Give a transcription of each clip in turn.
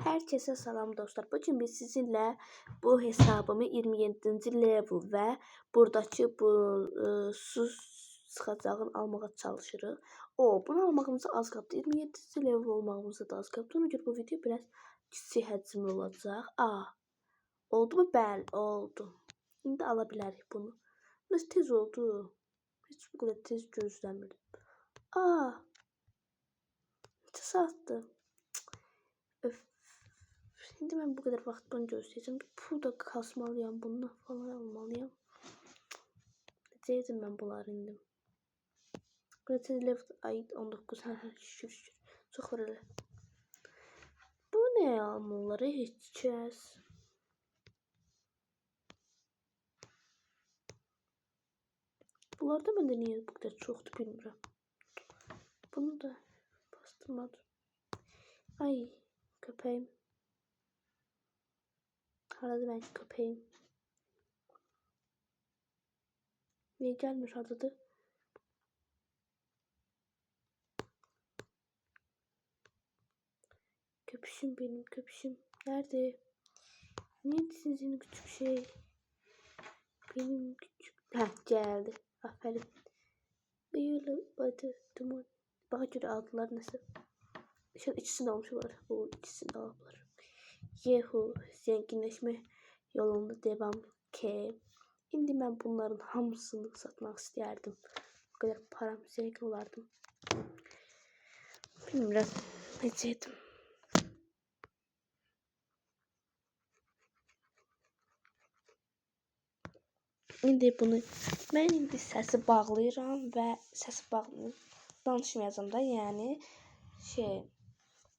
Herkese salam dostlar. Bugün biz sizinle bu hesabımı 27. level ve buradaki bu su sıxacağını almağa çalışırıq. Bunu almağımıza az qaldı. 27. level olmağımıza da az qaldı. Ona görə bu video biraz kiçik həcmli olacaq. Oldu mu? Bəli, oldu. İndi ala bilərik bunu. Biraz tez oldu. Heç bu qədər tez gözləmirdim. Neçə saatdır? Öf. Şimdi ben bu kadar vaxt bunu gözleyeceğim. Pul da kasmalıyam. Bunu falan almalıyam. Necəyəcəm ben bunları indi? Creative left ayet 19. Şükür. Çox var elə. Bu ne almaları heç kəs? Bunlarda məndə niyə bu kadar çoxdur bilmirəm. Bunu da bastırmadım. Ay köpəyim. Haradı ben köpəyim. Niye gelmiş adıdır? Köpüşüm benim köpüşüm. Nerede? Neydi sizin küçük şey? Benim küçük. Geldi. Aferin. Böyle batı duman. Bana göre aldılar nasıl? Şu an ikisini almışlar. Bu ikisini aldılar. Yehu zenginleşme yolunda devam ki. Şimdi ben bunların hamısını satmak isterdim. Bu kadar param zengin olardım. Bilmiyorum. Necəydim? İndi bunu mən indi səsi bağlayıram və səsi bağlayıb danışmayacağım da, yəni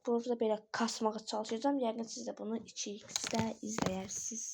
burada belə kasmağa çalışacağım. Yəqin siz də bunu 2x'də izləyərsiniz.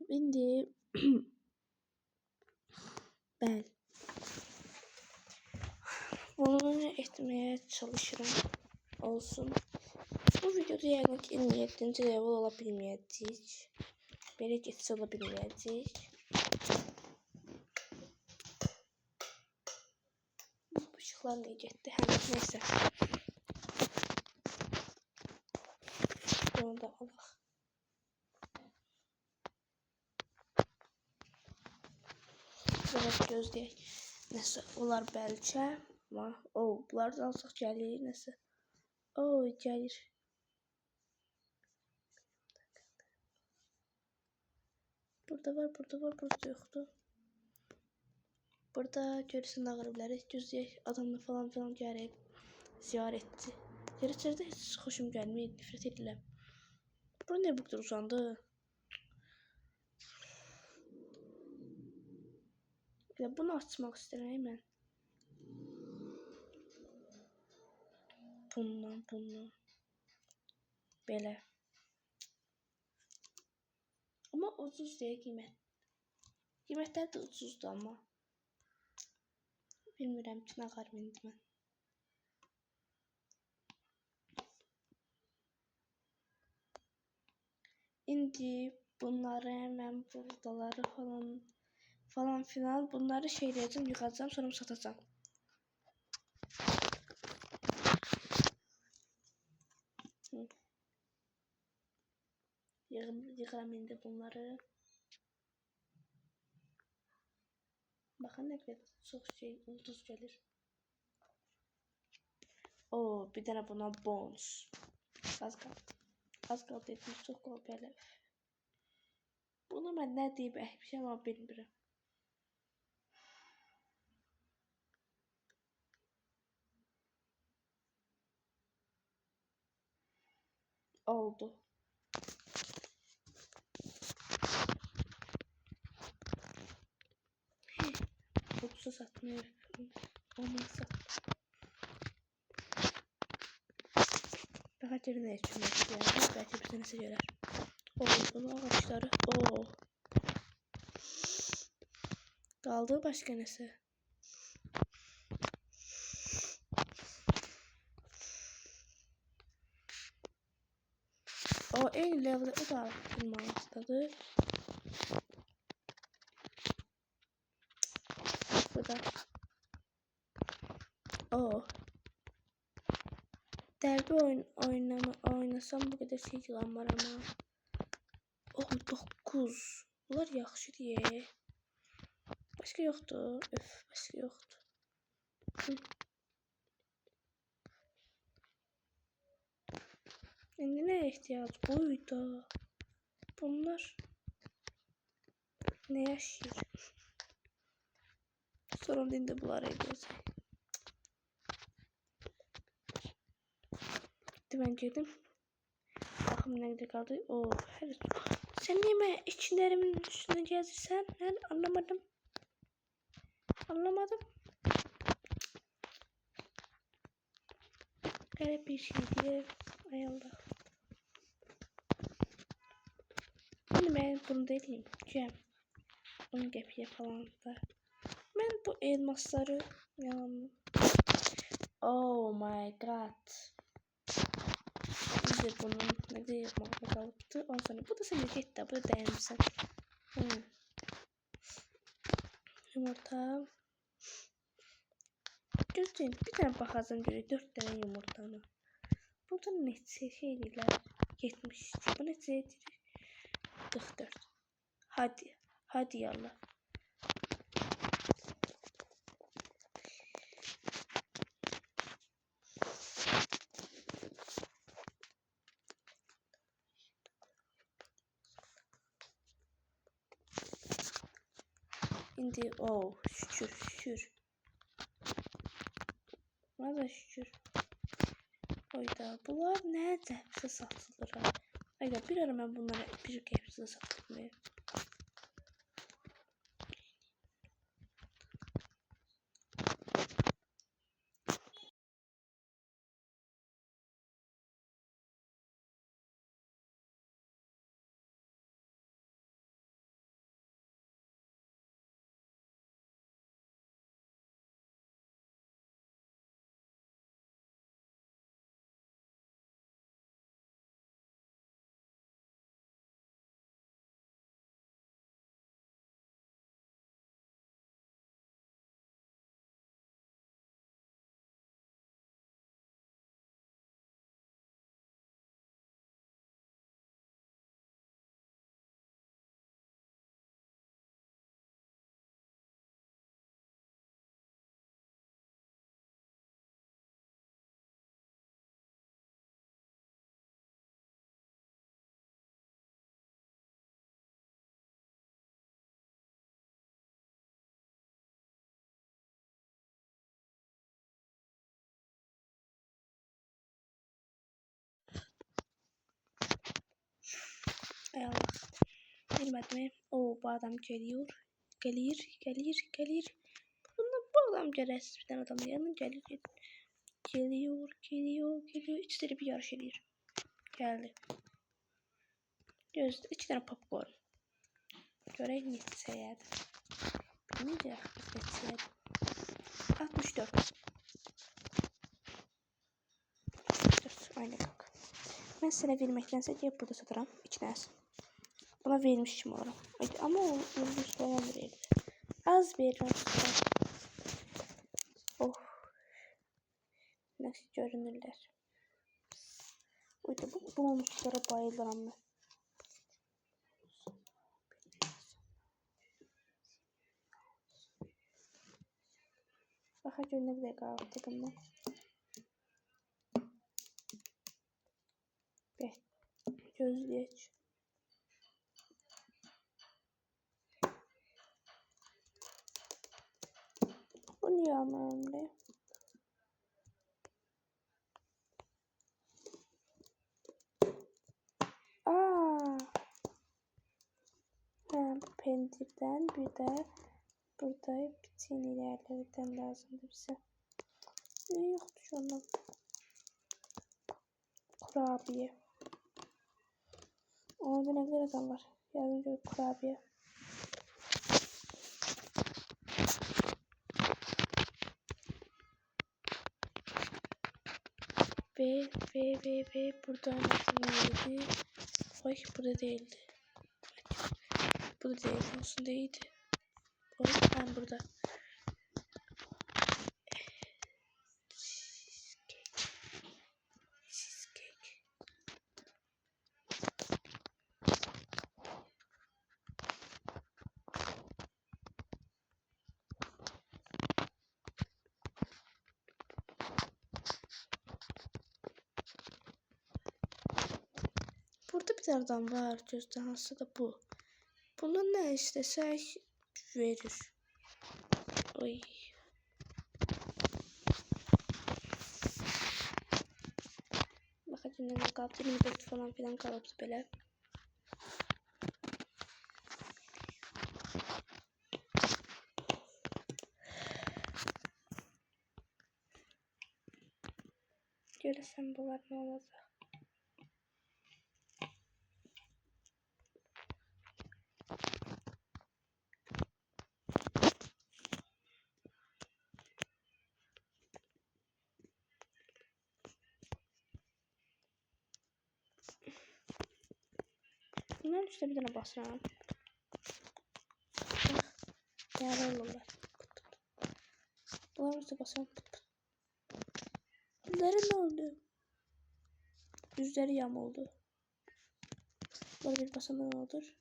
İndi bəli. Bunu etmeye çalışırım. Olsun. Bu videoda yəqin ki 27. level ola bilməyəcəyik. Belə getsə ola bilməyəcəyik. Bu ışıqlar niyə getdi? Neyse. Onu da alaq. Biraz gözləyək. Nəsə olar bəlkə. Amma bunlar da alsaq gəlir nəsə. Gəlir. Burada var, burada yoxdur. Burada görürsən ağrıbları, gözləyək. Adamla falan gəlib. Ziyarətçi. Ziyarətçilərdə heç xoşum gəlmir, nifrət edirəm. Bura nə bu qədər uzandı? Bunu açmaq istəyirəm mən. Bundan. Belə. Amma ucuz deyə qiymət. Qiymətləri də ucuzdur amma. Bilmirəm ki, nə qədər mindim mən. İndi bunları mən buradaları falan filan bunları şeyləyəcəm, yığacam, sonra satacam. Yığıram indi bunları. Baxın nə qədər çox ucuz gəlir. Bir dənə buna bonus. Az qaldı etmiş, çox qalıb belə. Bunu mən nə deyib əhmişəm, amma bilmirəm. Oldu. Ucuza satmıyor. Onu sattım. Daha geri ne için yani? Belki bize nasıl görer. Bunu ağaçları. Kaldı başka nesi? En level'ı o da bulmamıştadır. Bu da. Derbi oynasam bu kadar şey var ama. 9. Bunlar yaxşı diye. Başka yoktu. Başka yoktu. Şimdi ne ihtiyaç buydu? Bunlar ne yaşıyor? Sorun değil de bunları edeceğiz. Ben girdim. Bakım nerede kaldı? Her sen niye mi içlerimin üstüne gezirsen? Ben anlamadım. Garip bir şey diye. Ay Allah. Şimdi ben bunu deliyim. Cem. Onu gepiye falan da. Ben bu elmasları yalan. Oh my god. Şimdi bunun ne diye yapmakla kalıptı. Ondan sonra bu da seni gitti. Bu da dayanmışsın. Yumurta. Gözleyin bir tane bakazım göre 4 tane yumurtanı. Burada neçə şeyler 70. Bu neçə edir? 44. Hadi yallah. İndi şükür. Bana şükür. Oyda bunlar necə satılır ha? Ayda bir ara mən bunları bir hepsini satılmıyor. Hay Allah. Bilmedim. O bu adam geliyor. Gelir. Bu adam gelir. Bir tane adam yanına gelir. Geliyor. İçleri bir yarış ediyor. Geldi. Gözde 2 tane popcorn. Görək neçəyədir. Bilməyəcək biz neçəyədir. 64. Aynen bak. Ben sana verməkdənsə deyib burada satıram. 2 dənəsin. Buna vermişim olaram. Ama o ucuz falan verirdi. Az verirəm sizə. Oh. Nasıl görünürlər. Bu bonuslara bayılıram mən. Baxa gör nə qədər qalıb takımdan. Gözləyək. Bu niyə almıram? Pendirden bir de burada bütün ilerlerden lazımdı bize. Ne yoktu şu anda? Kurabiye. Orada ne kadar adam var? Yardımcı kurabiye. Ve burada nasıl? Ay burada değildi. Burada değil, olsun değildi. O ben burada. Cheesecake. Burada bir tane adam var. Gözden hasta da bu. Bunun ne istesek verir. Oy. Bakacağım ne kaldı. 24 falan filan kalıptı böyle. Görürsen bunlar ne olacak? Bunların üstüne bir tane basıram. Yaralı olurlar. Bunların üstüne basıram. Bunların ne oldu? Yüzleri yam oldu. Böyle bir basama ne olur?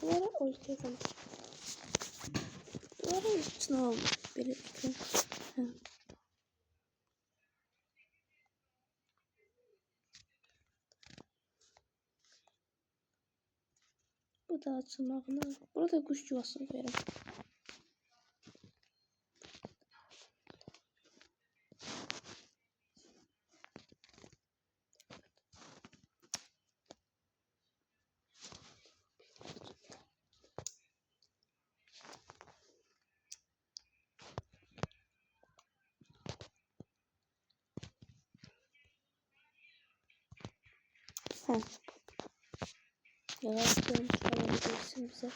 Bunlara ortaya koyalım. Bunlara üstüne olmuş. Böyle bakın. Bu da açılmağına. Burada kuş yuvasını koyarım. Yavaş dönüş alabilirsin bize.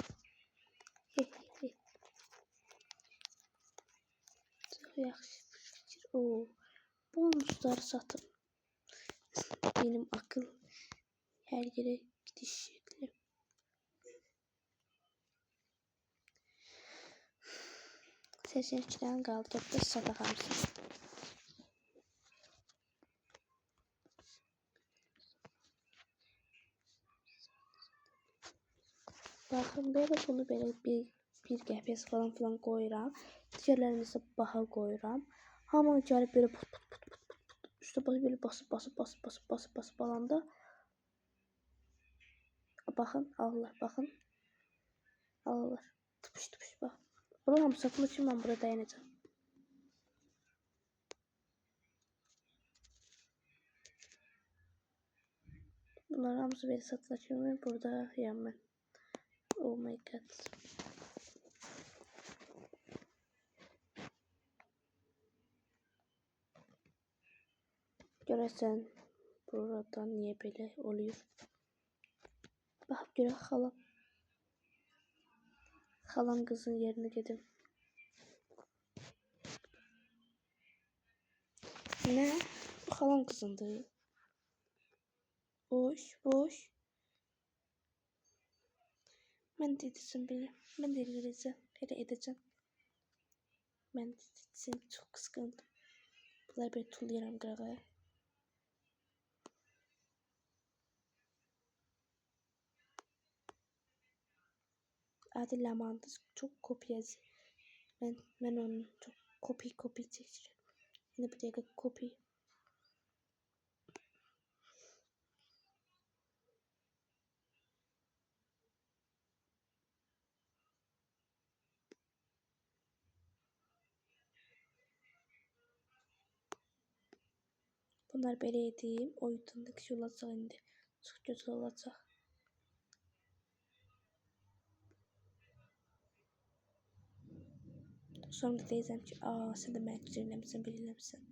Çok yaxşı fikir. Oo. Bonusları satın. Benim akıl her yere gidiş şekli. Seçenekten kaldı. Yaptı sabah hamsi. Bakın böyle bunu böyle bir qəpiz falan filan koyuram. Diğerlerini ise baha koyuram. Hamı gəlib böyle put üstə böyle basıp alanda bakın alırlar bakın. Alırlar. Tıpış bak. Bunun hamı satılır için ben burada dayanacağım. Bunların hamısı belə satılır. Burada mən. Oh my god. Görəsən buradan niye belə oluyor? Bak görə xalam. Xalam kızın yerine gedim. Ne? Bu xalam kızındı. Boş. Ben de edeceğim beni. Ben de edeceğim. Hele edeceğim. Ben de edeceğim. Çok kıskandım. Bunlar böyle tullayarım qırağa. Adil Laman'da çok kopyacı. Ben onu çok kopya çekeceğim. Yine bir dakika kopya. Bunlar belə edeyim. Oyundan kişi olacaq indi. Çox gözəl olacaq. Sonra da deyəcəm ki, sən də məni gücərləmişsən, bilirləmişsən.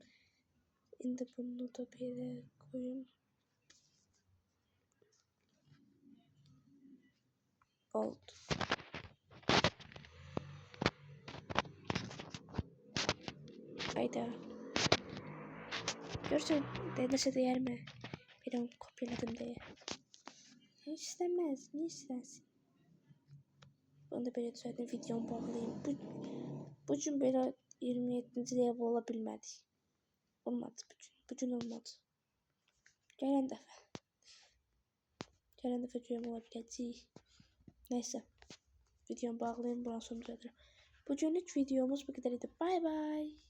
İndi bunu da belə koyayım. Oldu. Hayda. Görsən, nəsə deyər mi? Bir onu kopyaladım deyə. Hiç istemez. Niye istersin? Bunu da böyle düzelttim. Videomu bağlayayım. Bu gün böyle 27. level olabilmədik. Olmadı bu gün. Bu gün olmadı. Gələn dəfə görüm ola biləcək. Neyse. Videomu bağlayayım. Buradan sonra düzeltirim. Bugünlük videomuz bu kadar idi. Bye bye.